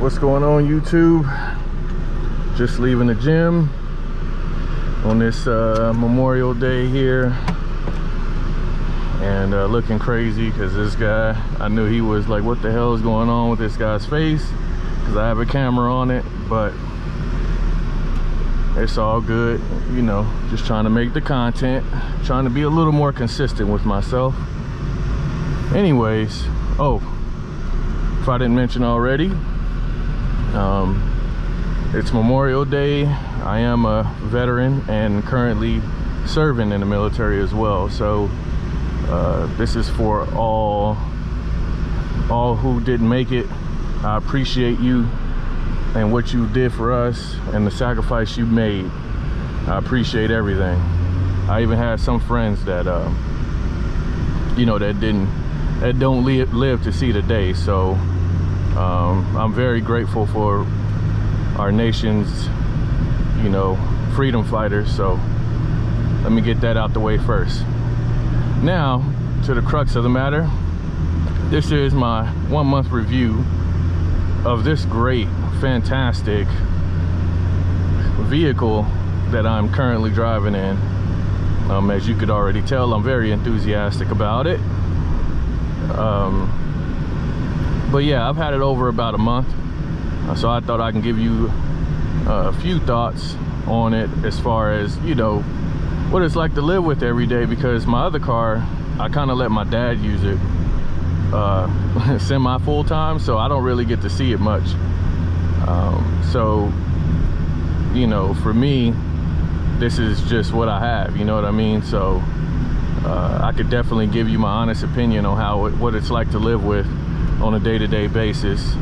What's going on, YouTube? Just leaving the gym on this Memorial Day here, and looking crazy because this guy, I knew he was like, what the hell is going on with this guy's face, because I have a camera on it, but it's all good, you know, just trying to make the content, trying to be a little more consistent with myself. Anyways, oh, if I didn't mention already, it's Memorial Day. I am a veteran and currently serving in the military as well, so this is for all who didn't make it. I appreciate you and what you did for us and the sacrifice you made. I appreciate everything. I even had some friends that you know, that don't live to see the day, so I'm very grateful for our nation's, you know, freedom fighters. So let me get that out the way first. Now to the crux of the matter. This is my 1 month review of this great, fantastic vehicle that I'm currently driving in. As you could already tell, I'm very enthusiastic about it. But yeah, I've had it over about a month, so I thought I can give you a few thoughts on it as far as, you know, what it's like to live with every day, because my other car, I kind of let my dad use it semi full-time, so I don't really get to see it much. So, you know, for me, this is just what I have, you know what I mean? So I could definitely give you my honest opinion on what it's like to live with on a day-to-day basis,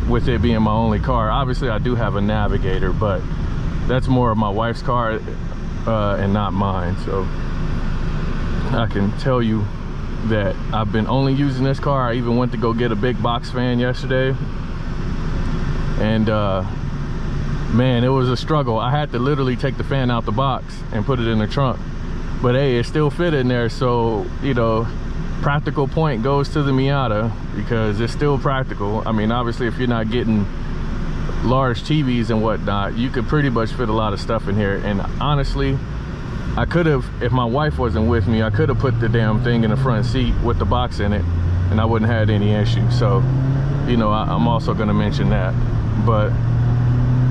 with it being my only car. Obviously I do have a Navigator, but that's more of my wife's car and not mine. So I can tell you that I've been only using this car. I even went to go get a big box fan yesterday, and man, it was a struggle. I had to literally take the fan out the box and put it in the trunk, but hey, it still fit in there. So, you know, practical point goes to the Miata, because it's still practical. I mean, obviously if you're not getting large TVs and whatnot, you could pretty much fit a lot of stuff in here. And honestly, I could have, if my wife wasn't with me, I could have put the damn thing in the front seat with the box in it, and I wouldn't have had any issues. So, you know, I'm also going to mention that. But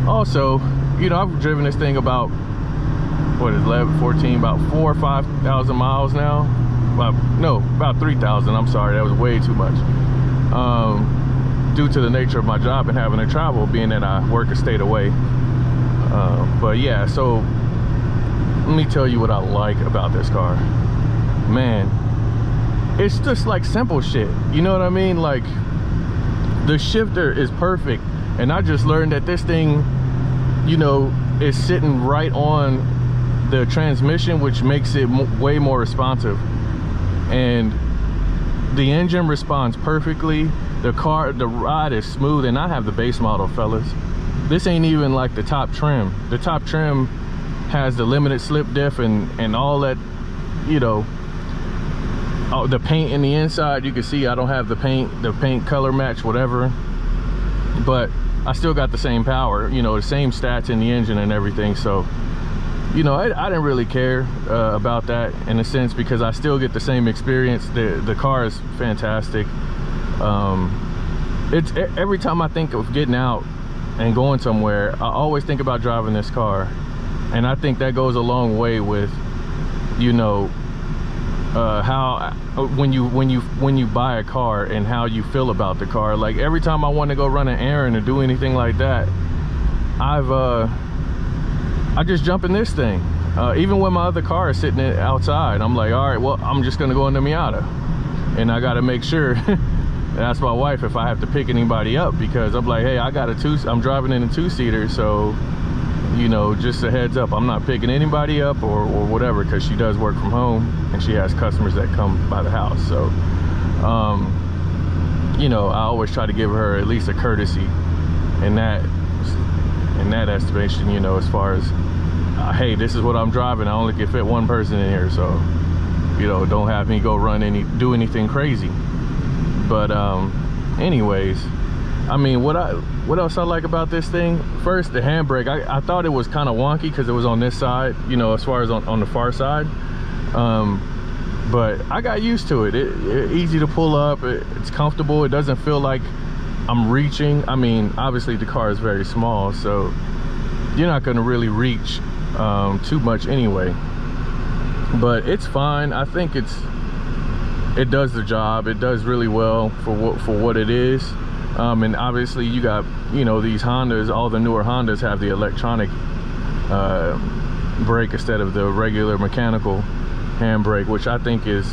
also, you know, I've driven this thing about, what is 11, 14, about 4,000 or 5,000 miles now. No, about 3,000. I'm sorry, that was way too much. Due to the nature of my job and having to travel, being that I work a state away. But yeah, so let me tell you what I like about this car. Man, it's just like simple shit, you know what I mean? Like, the shifter is perfect, and I just learned that this thing, you know, is sitting right on the transmission, which makes it way more responsive, and the engine responds perfectly. The ride is smooth, and I have the base model, fellas. This ain't even like the top trim. The top trim has the limited slip diff and all that, you know. Oh, the paint in the inside, you can see I don't have the paint color match, whatever, but I still got the same power, you know, the same stats in the engine and everything. So, you know, I didn't really care about that in a sense, because I still get the same experience. The car is fantastic. It's every time I think of getting out and going somewhere, I always think about driving this car, and I think that goes a long way with, you know, how when you buy a car and how you feel about the car. Like, every time I want to go run an errand or do anything like that, I just jump in this thing. Even when my other car is sitting outside, I'm like, all right, well, I'm just gonna go in the Miata, and I got to make sure that's my wife if I have to pick anybody up, because I'm like, hey, I'm driving in a two-seater, so, you know, just a heads up, I'm not picking anybody up or whatever, because she does work from home and she has customers that come by the house. So you know, I always try to give her at least a courtesy in that estimation, you know, as far as hey, this is what I'm driving, I only can fit one person in here, so, you know, don't have me go do anything crazy. But anyways, I mean, what else I like about this thing? First, the handbrake. I thought it was kind of wonky because it was on this side, you know, as far as on the far side. But I got used to it. It's easy to pull up. It's comfortable. It doesn't feel like I'm reaching. I mean, obviously the car is very small, so you're not going to really reach too much anyway. But it's fine. I think it does the job. It does really well for what it is. And obviously you got, you know, these Hondas, all the newer Hondas have the electronic brake instead of the regular mechanical handbrake, which I think is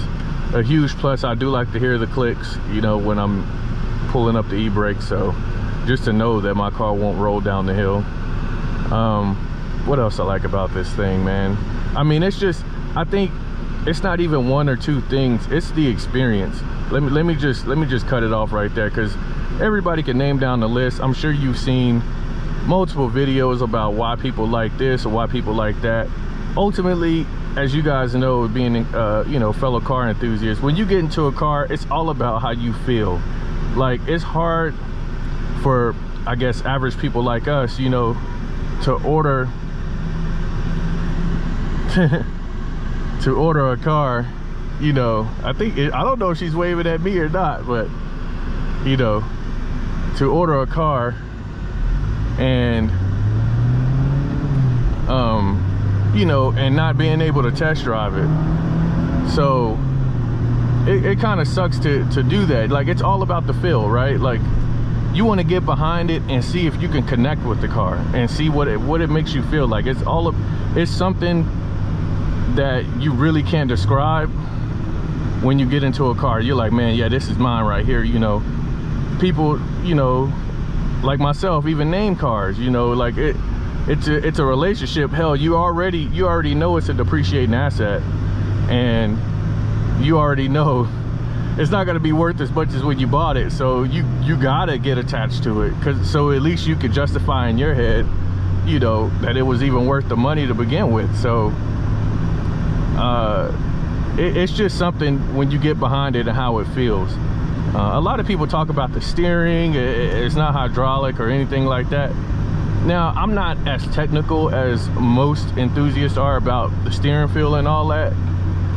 a huge plus. I do like to hear the clicks, you know, when I'm pulling up the e-brake, so just to know that my car won't roll down the hill. What else I like about this thing, man? I mean, it's just, I think it's not even one or two things, it's the experience. Let me just cut it off right there, because everybody can name down the list. I'm sure you've seen multiple videos about why people like this or why people like that. Ultimately, as you guys know, being you know, fellow car enthusiasts, when you get into a car, it's all about how you feel. Like, it's hard for, I guess, average people like us, you know, to order to order a car. You know, I don't know if she's waving at me or not, but you know, to order a car and you know, and not being able to test drive it. So it kind of sucks to do that. Like, it's all about the feel, right? Like, you want to get behind it and see if you can connect with the car and see what it makes you feel like. It's something that you really can't describe. When you get into a car, you're like, man, yeah, this is mine right here. You know, people, you know, like myself, even name cars, you know, like it's a relationship. Hell, you already know it's a depreciating asset, and you already know it's not going to be worth as much as when you bought it. So you gotta get attached to it, so at least you could justify in your head, you know, that it was even worth the money to begin with. So it's just something when you get behind it and how it feels. A lot of people talk about the steering. It's not hydraulic or anything like that. Now, I'm not as technical as most enthusiasts are about the steering feel and all that,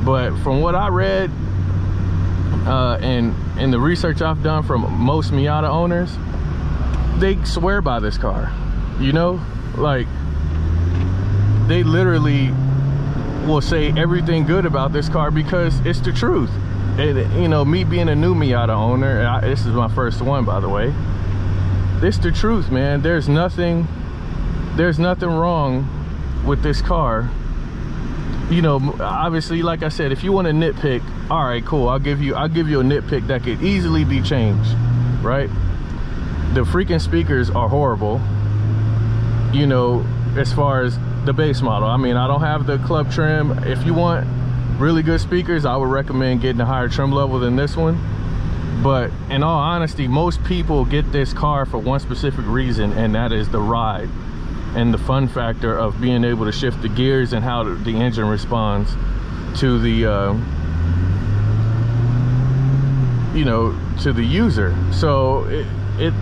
but from what I read and the research I've done from most Miata owners, they swear by this car. You know, like, they literally will say everything good about this car because it's the truth. And you know, me being a new Miata owner, this is my first one, by the way, it's the truth, man. There's nothing wrong with this car. You know, obviously, like I said, if you want to nitpick, all right, cool, I'll give you a nitpick that could easily be changed, right? The freaking speakers are horrible, you know, as far as the base model. I mean, I don't have the club trim. If you want really good speakers, I would recommend getting a higher trim level than this one. But in all honesty, most people get this car for one specific reason, and that is the ride and the fun factor of being able to shift the gears and how the engine responds to the you know, to the user. So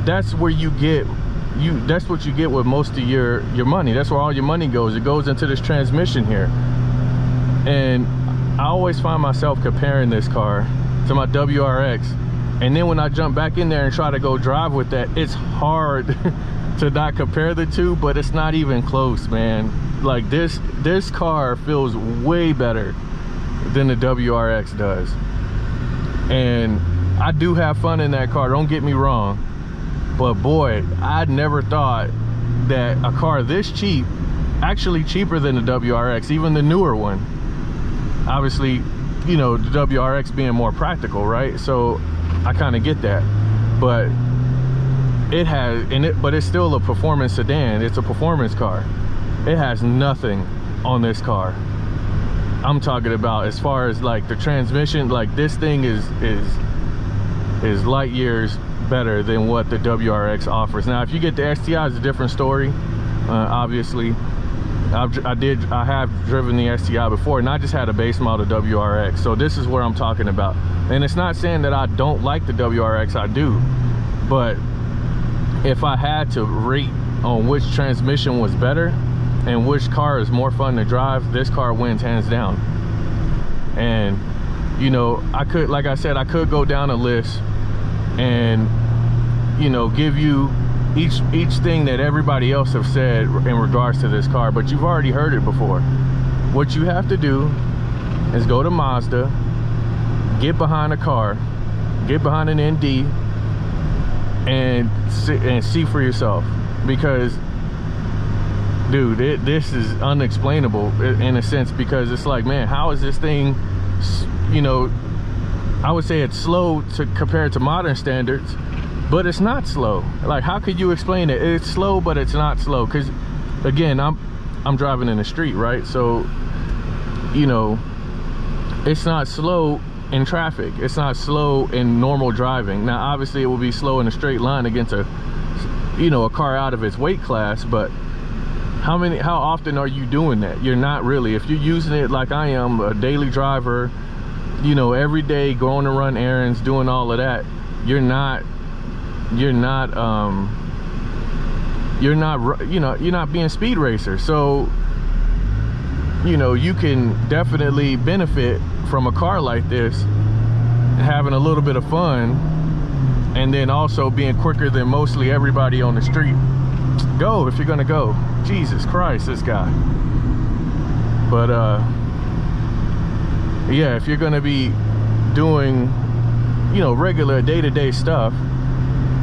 that's where you get that's what you get with most of your money. That's where all your money goes. It goes into this transmission here. And I always find myself comparing this car to my WRX, and then when I jump back in there and try to go drive with that, it's hard to not compare the two, but it's not even close, man. Like, this car feels way better than the WRX does, and I do have fun in that car, don't get me wrong. But boy, I'd never thought that a car this cheap, actually cheaper than the WRX, even the newer one. Obviously, you know, the WRX being more practical, right? So I kind of get that. But but it's still a performance sedan. It's a performance car. It has nothing on this car. I'm talking about as far as like the transmission, like this thing is light years better than what the WRX offers. Now, if you get the STI, it's a different story. Obviously, I have driven the STI before, and I just had a base model WRX. So this is what I'm talking about. And it's not saying that I don't like the WRX, I do. But if I had to rate on which transmission was better and which car is more fun to drive, this car wins hands down. And you know, I could, like I said, I could go down a list and, you know, give you each thing that everybody else have said in regards to this car, but you've already heard it before. What you have to do is go to Mazda, get behind a car, get behind an ND, and see for yourself. Because, dude, this is unexplainable in a sense, because it's like, man, how is this thing, you know, I would say it's slow compared to modern standards, but it's not slow. Like, how could you explain it? It's slow, but it's not slow. Because again, I'm driving in the street, right? So, you know, it's not slow in traffic. It's not slow in normal driving. Now, obviously, it will be slow in a straight line against a, you know, a car out of its weight class, but how often are you doing that? You're not really. If you're using it like I am, a daily driver, you know, every day going to run errands, doing all of that, you're not being speed racer. So, you know, you can definitely benefit from a car like this, having a little bit of fun, and then also being quicker than mostly everybody on the street. Go if you're gonna go. Jesus Christ, this guy. But yeah, if you're gonna be doing, you know, regular day-to-day stuff,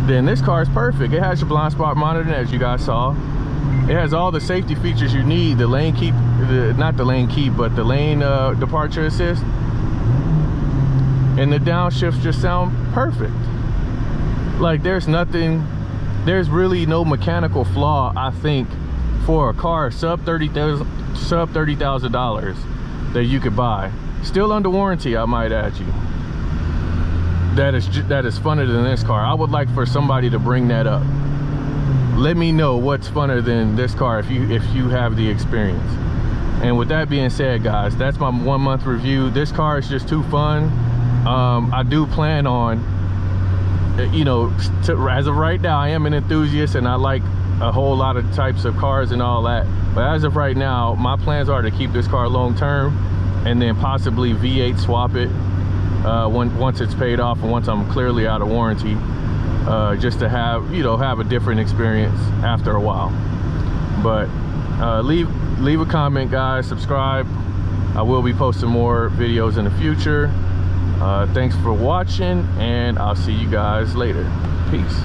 then this car is perfect. It has your blind spot monitoring, as you guys saw. It has all the safety features you need. The lane keep, not the lane keep, but the lane departure assist. And the downshifts just sound perfect. Like, there's really no mechanical flaw, I think, for a car sub $30,000 that you could buy. Still under warranty, I might add you. That is funner than this car. I would like for somebody to bring that up. Let me know what's funner than this car if you have the experience. And with that being said, guys, that's my 1 month review. This car is just too fun. I do plan on, you know, as of right now, I am an enthusiast and I like a whole lot of types of cars and all that. But as of right now, my plans are to keep this car long term and then possibly V8 swap it once it's paid off and once I'm clearly out of warranty, just to have, you know, have a different experience after a while. But leave a comment, guys, subscribe. I will be posting more videos in the future. Thanks for watching, and I'll see you guys later. Peace.